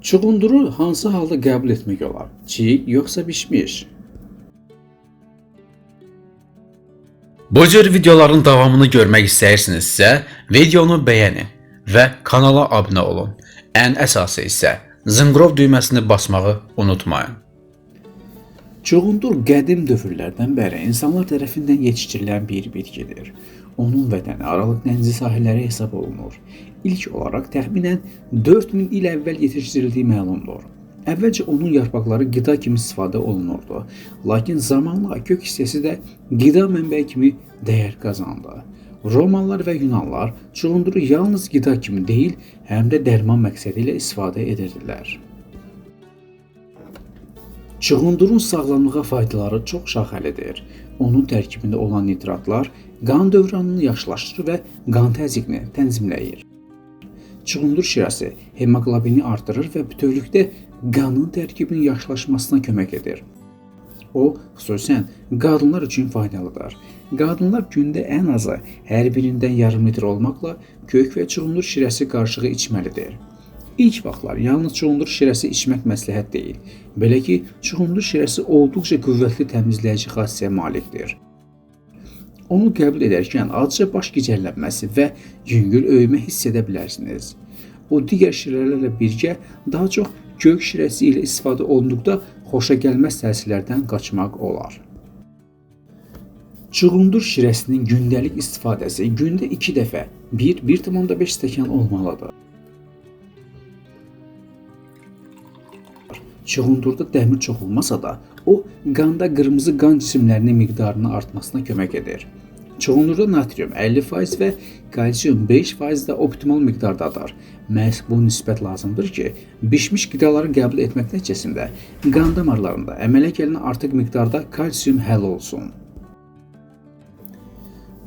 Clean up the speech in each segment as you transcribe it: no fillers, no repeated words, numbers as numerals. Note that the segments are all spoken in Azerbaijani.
Çuğunduru hansı halda qəbul etmək olar? Çiğ yoxsa bişmiş? Bu cür videoların davamını görmək istəyirsinizsə, videonu bəyənin və kanala abunə olun. Ən əsası isə zınqrov düyməsini basmağı unutmayın. Çuğundur qədim dövrlərdən bəri insanlar tərəfindən yetişdirilən bir bitkidir. Onun vətəni Aralıq dənizi sahilləri hesab olunur. İlk olaraq təxminən 4000 il əvvəl yetişdirildiyi məlumdur. Əvvəlcə onun yarpaqları qida kimi istifadə olunurdu. Lakin zamanla kök hissəsi də qida mənbəyi kimi dəyər qazandı. Romalılar və Yunanlar çuğunduru yalnız qida kimi deyil, həm də dərman məqsədi ilə istifadə edirdilər. Çuğundurun sağlamlığa faydaları çox şaxəlidir. Onun tərkibində olan nitratlar qan dövranını yaxşılaşdırır və qan təzyiqini tənzimləyir. Çuğundur şirəsi hemoqlobini artırır və bütövlükdə qanın tərkibinin yaxşılaşmasına kömək edir. O, xüsusən qadınlar üçün faydalıdır. Qadınlar gündə ən azı hər birindən yarım litr olmaqla kök və çuğundur şirəsi qarışığı içməlidir. İlk vaxtlar yalnız çuğundur şirəsi içmək məsləhət deyil. Belə ki, çuğundur şirəsi olduqca qüvvətli təmizləyici xassəyə malikdir. Onu qəbul edərkən azca baş gicəllənməsi və yüngül öyümə hiss edə bilərsiniz. O digər şirələrlə birgə daha çox kök şirəsi ilə istifadə olunduqda xoşagəlməz təsirlərdən qaçmaq olar. Çuğundur şirəsinin gündəlik istifadəsi gündə 2 dəfə 1,5 stəkan olmalıdır. Çuğundurda dəmir çox olmasa da, o qanda qırmızı qan cisimlərinin miqdarının artmasına kömək edir. Çuğundurda natrium 50% və kalsium 5% də optimal miqdardadır. Məhz bu nisbət lazımdır ki, bişmiş qidaları qəbul etmək nəticəsində qan damarlarında əmələ gələn artıq miqdarda kalsium həll olsun.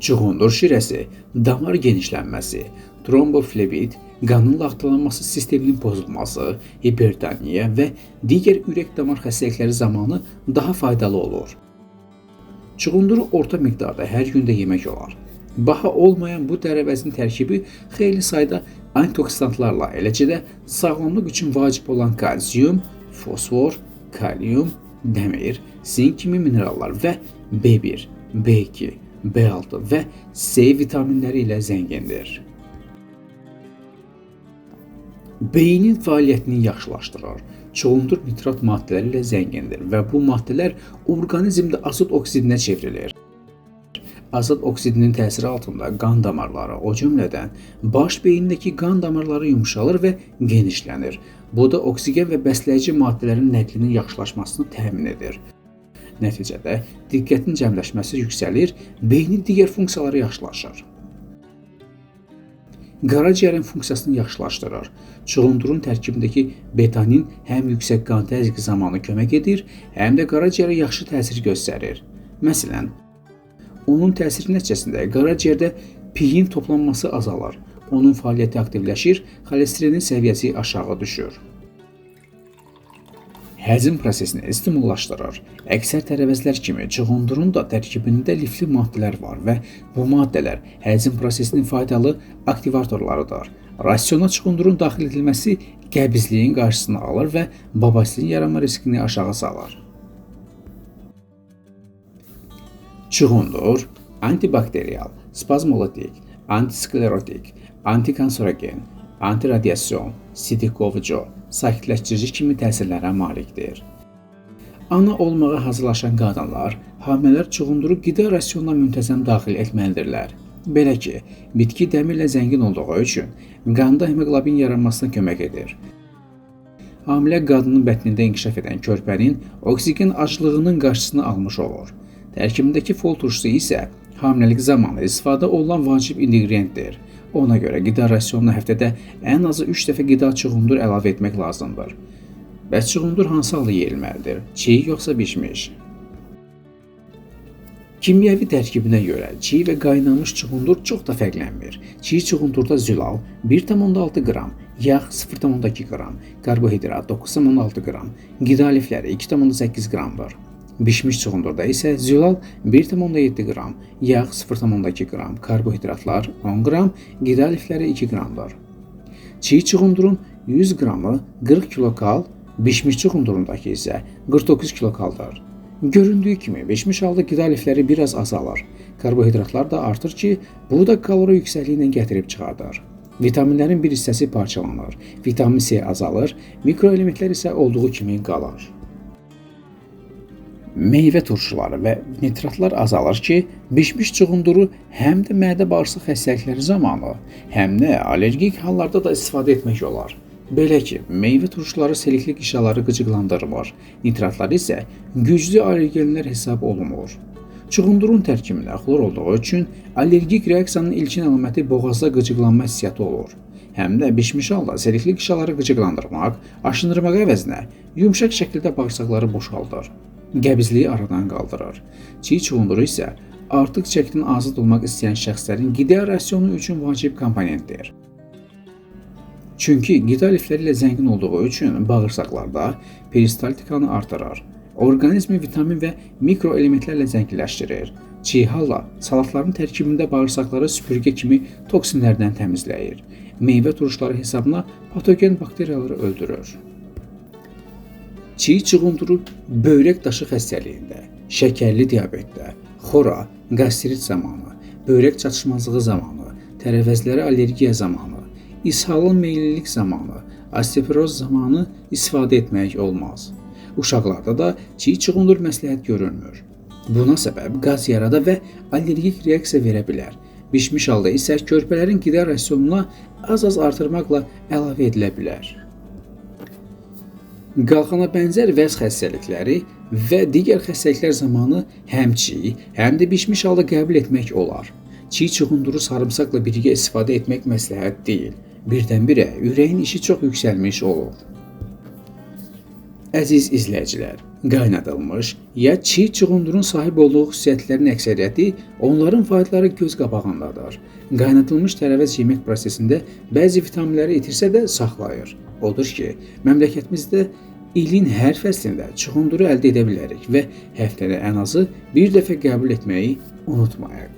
Çuğundur şirəsi, damar genişlənməsi, tromboflebit, qanın laxtalanması sisteminin pozulması, hipertoniya və digər ürək-damar xəstəlikləri zamanı daha faydalı olur. Çuğunduru orta miqdarda hər gündə yemək olar. Baha olmayan bu tərəvəzin tərkibi xeyli sayda antioksidanlarla, eləcə də sağlamlıq üçün vacib olan kalsium, fosfor, kalium, dəmir, sink kimi minerallar və B1, B2, B6 və C vitaminləri ilə zəngindir. Beynin fəaliyyətini yaxşılaşdırır. Çuğundur nitrat maddələri ilə zəngindir və bu maddələr orqanizmdə azot oksidinə çevrilir. Azot oksidinin təsiri altında qan damarları, o cümlədən baş beyindəki qan damarları yumşalır və genişlənir. Bu da oksigen və bəsləyici maddələrin nəqlinin yaxşılaşmasını təmin edir. Nəticədə diqqətin cəmləşməsi yüksəlir, beynin digər funksiyaları yaxşılaşır. Qaraciyərin funksiyasını yaxşılaşdırır. Çuğundurun tərkibindəki betanin həm yüksək qan təzyiqi zamanı kömək edir, həm də qaraciyərə yaxşı təsir göstərir. Məsələn, onun təsiri nəticəsində qaraciyərdə piyin toplanması azalır, onun fəaliyyəti aktivləşir, xolesterin səviyyəsi aşağı düşür. Həzm prosesini stimullaşdırır. Əksər tərəvəzlər kimi çuğundurun da tərkibində lifli maddələr var və bu maddələr həzm prosesinin faydalı aktivatorlarıdır. Rasiona çuğundurun daxil edilməsi qəbizliyin qarşısını alır və babasirin yaranma riskini aşağı salır. Çuğundur antibakteriyal, spazmolitik, antisklerotik, antikanserogen, antiradiasyon, sitikovucu, sakitləşdirici kimi təsirlərə malikdir. Ana olmağa hazırlaşan qadınlar, hamilələr çuğunduru qida rasionuna müntəzəm daxil etməlidirlər. Belə ki, bitki dəmirlə zəngin olduğu üçün qanda hemoqlobin yaranmasına kömək edir. Hamilə qadının bətnində inkişaf edən körpənin oksigen aclığının qarşısını almış olur. Tərkibindəki fol turşusu isə hamiləlik zamanı istifadə olunan vacib inqrediyentdir. Ona görə qida rasionuna həftədə ən azı 3 dəfə qida çuğundur əlavə etmək lazımdır. Bəs çuğundur hansı halda yeyilməlidir? Çiğ yoxsa bişmiş? Kimyəvi tərkibinə görə çiğ və qaynanmış çuğundur çox da fərqlənmir. Çiğ çuğundurda zülal 1,6 qram, yağ 0,2 qram, karbohidrat 9,6 qram, qida lifləri 2,8 qramdır. Bişmiş çuğundurda isə zülal 1,7 qram, yağ 0,2 qram, karbohidratlar 10 qram, qida lifləri 2 qramdır. Çiğ çuğundurun 100 qramı 40 kilokal, bişmiş çuğundurundakı isə 49 kilokaldır. Göründüyü kimi bişmiş halda qida lifləri biraz azalır. Karbohidratlar da artır ki, bu da kalori yüksəkliyini gətirib çıxardır. Vitaminlərin bir hissəsi parçalanır, vitamin C azalır, mikroelementlər isə olduğu kimi qalır. Meyvə turşuları və nitratlar azalır ki, bişmiş çuğunduru həm də mədə-bağırsaq xəstəlikləri zamanı, həm də allergik hallarda da istifadə etmək olar. Belə ki, meyvə turşuları selikli qişaları qıcıqlandırmır, nitratlar isə güclü allergenlər hesab olunur. Çuğundurun tərkibində xlor olduğu üçün allergik reaksiyanın ilkin əlaməti boğazda qıcıqlanma hissiyatı olur. Həm də bişmiş halda selikli qişaları qıcıqlandırmaq, aşındırmaq əvəzinə yumşaq şəkildə bağırsaqları boşaldır. Qəbizliyi aradan qaldırır. Çiğ çuğunduru isə artıq çəkdən azad olmaq istəyən şəxslərin qida rasionu üçün vacib komponentdir. Çünki qida lifləri ilə zəngin olduğu üçün bağırsaqlarda peristaltikanı artırır. Orqanizmi vitamin və mikroelementlərlə zənginləşdirir. Çiğ halda salatların tərkibində bağırsaqları süpürgə kimi toksinlərdən təmizləyir. Meyvə turşuları hesabına patogen bakteriyaları öldürür. Çiğ çuğunduru böyrək daşı xəstəliyində, şəkərli diabetdə, xora, qastrit zamanı, böyrək çatışmazlığı zamanı, tərəvəzlərə allergiya zamanı, ishalın meyillilik zamanı, osteoporoz zamanı istifadə etmək olmaz. Uşaqlarda da çiğ çuğundur məsləhət görülmür. Buna səbəb qaz yarada və allergik reaksiya verə bilər. Bişmiş halda isə körpələrin qida rasionuna az-az artırmaqla əlavə edilə bilər. Qalxana bənzər vəz xəstəlikləri və digər xəstəliklər zamanı həm çiğ, həm də bişmiş halda qəbul etmək olar. Çiğ çuğunduru sarımsaqla birgə istifadə etmək məsləhət deyil. Birdən-birə ürəyin işi çox yüksəlmiş olur. Əziz izləyicilər, qaynadılmış ya çiğ çuğundurun sahib olduğu xüsusiyyətlərin əksəriyyəti onların faydaları göz qabağındadır. Qaynadılmış tərəvəz yemək prosesində bəzi vitaminləri itirsə də saxlayır. Odur ki, məmləkətimizdə ilin hər fəslində çuğunduru əldə edə bilərik və həftədə ən azı bir dəfə qəbul etməyi unutmayaq.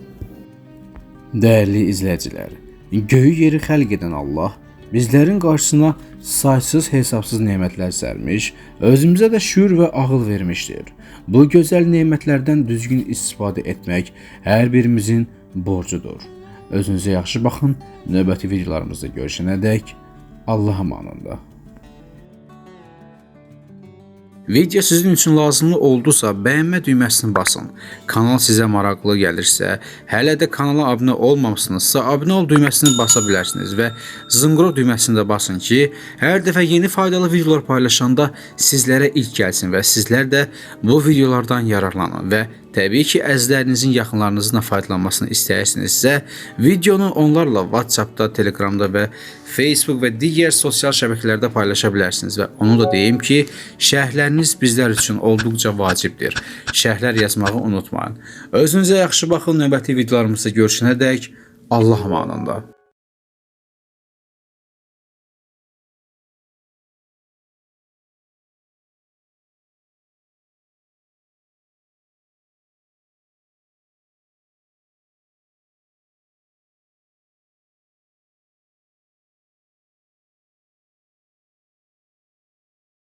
Dəyərli izləyicilər, göyü yeri xəlq edən Allah bizlərin qarşısına saysız hesabsız nemətlər sərmiş, özümüzə də şüur və ağıl vermişdir. Bu gözəl nemətlərdən düzgün istifadə etmək hər birimizin borcudur. Özünüzə yaxşı baxın, növbəti videolarımızda görüşənədək Allah'a emanında. Video sizin üçün lazımlı oldusa bəyənmə düyməsini basın. Kanal sizə maraqlı gəlirsə, hələ də kanala abunə olmamışsınızsa abunə ol düyməsini basa bilərsiniz və zınqrov düyməsini də basın ki, hər dəfə yeni faydalı videolar paylaşanda sizlərə ilk gəlsin və sizlər də bu videolardan yararlanın və təbii ki, əzizlərinizin yaxınlarınızın faydalanmasını istəyirsinizsə, videonu onlarla WhatsAppda, Telegramda və Facebook və digər sosial şəbəkələrdə paylaşa bilərsiniz və onu da deyim ki, şərhləriniz bizlər üçün olduqca vacibdir. Şərhlər yazmağı unutmayın. Özünüzə yaxşı baxın, növbəti videolarımızda görüşənədək Allah amanında.